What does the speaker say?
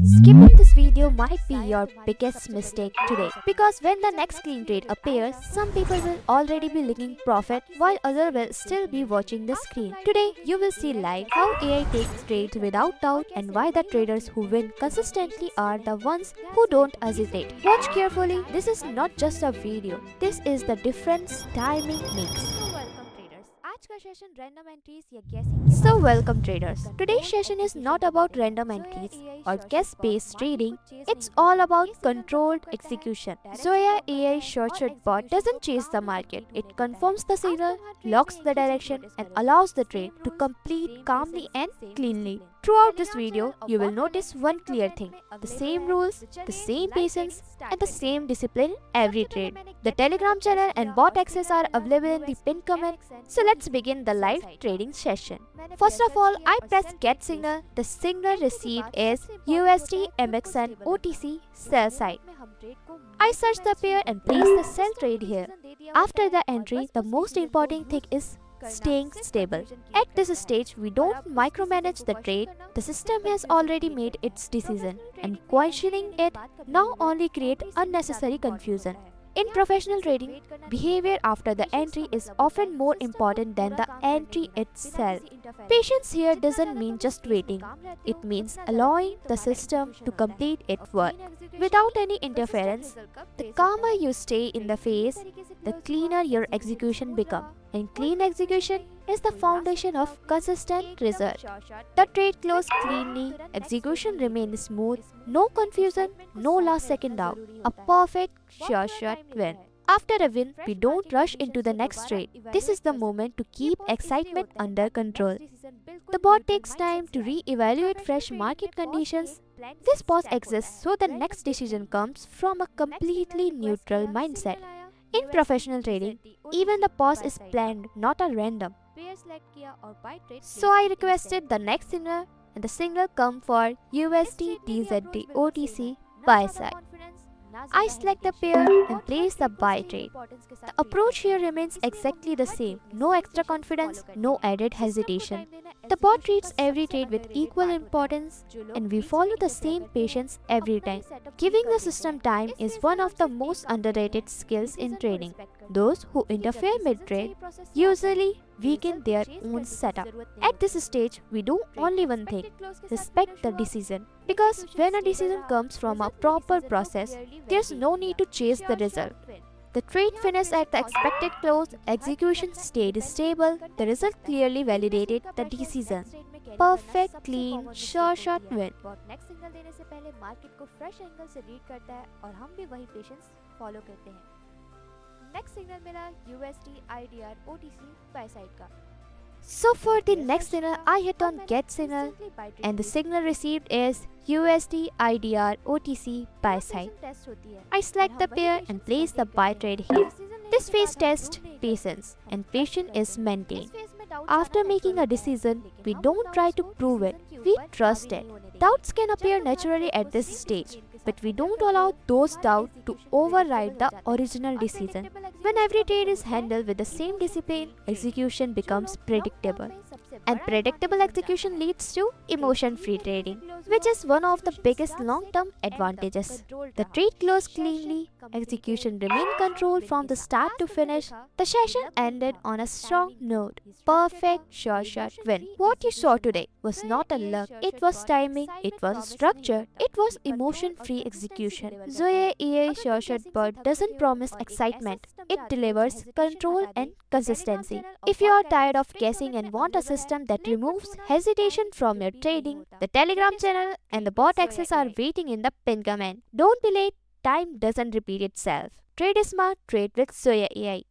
Skipping this video might be your biggest mistake today, because when the next clean trade appears, some people will already be licking profit while others will still be watching the screen. Today, you will see live how AI takes trades without doubt and why the traders who win consistently are the ones who don't hesitate. Watch carefully, this is not just a video, this is the difference timing makes. So welcome traders. Today's session is not about random entries or guess-based trading. It's all about controlled execution. Zoya AI short bot doesn't chase the market. It confirms the signal, locks the direction, and allows the trade to complete calmly and cleanly. Throughout this video, you will notice one clear thing: the same rules, the same patience, and the same discipline in every trade. The Telegram channel and bot access are available in the pinned comment. So let's begin the live trading session. First of all, I press get signal. The signal received is USD MXN OTC sell side. I search the pair and place the sell trade here. After the entry, the most important thing is staying stable. At this stage, we don't micromanage the trade. The system has already made its decision, and questioning it now only creates unnecessary confusion. In professional trading, behavior after the entry is often more important than the entry itself. Patience here doesn't mean just waiting. It means allowing the system to complete its work without any interference. The calmer you stay in the phase, the cleaner your execution becomes. And clean execution is the foundation of consistent result. The trade closed cleanly, execution remains smooth, no confusion, no last second doubt. A perfect sure shot win. After a win, we don't rush into the next trade. This is the moment to keep excitement under control. The bot takes time to re-evaluate fresh market conditions. This pause exists so the next decision comes from a completely neutral mindset. In professional trading, even the pause is planned, not a random. So I requested the next signal, and the signal come for USD DZD OTC buy side. I select the pair and place the buy trade. The approach here remains exactly the same. No extra confidence, no added hesitation. The bot treats every trade with equal importance, and we follow the same patience every time. Giving the system time is one of the most underrated skills in trading. Those who interfere mid-trade usually weaken their own setup. At this stage, we do only one thing: respect the decision. Because when a decision comes from a proper process, there's no need to chase the result. The trade finished at the expected close, execution stayed stable, the result clearly validated the decision. Perfect, clean, sure shot win. Next signal देने से पहले market को fresh angle से read करता है और हम भी वही पेशेंस फॉलो करते हैं. नेक्स्ट सिग्नल मिला USD IDR OTC by side का. So for the next signal, I hit on get signal, and the signal received is USD IDR OTC buy side. I select the pair and place the buy trade here. This phase tests patience, and patience is maintained. After making a decision, we don't try to prove it, we trust it. Doubts can appear naturally at this stage, but we don't allow those doubts to override the original decision. When every trade is handled with the same discipline, execution becomes predictable. And predictable execution leads to emotion-free trading, which is one of the biggest long-term advantages. The trade closed cleanly, execution remained controlled from the start to finish. The session ended on a strong note. Perfect sure shot win. What you saw today was not a luck, it was timing, it was structure, it was emotion-free execution. Zoya AI sure shot bot doesn't promise excitement, it delivers control and consistency. If you are tired of guessing and want a system that removes hesitation from your trading, the Telegram channel and the bot access are waiting in the pinned comment. Don't be late, time doesn't repeat itself. Trade smart, trade with Zoya AI.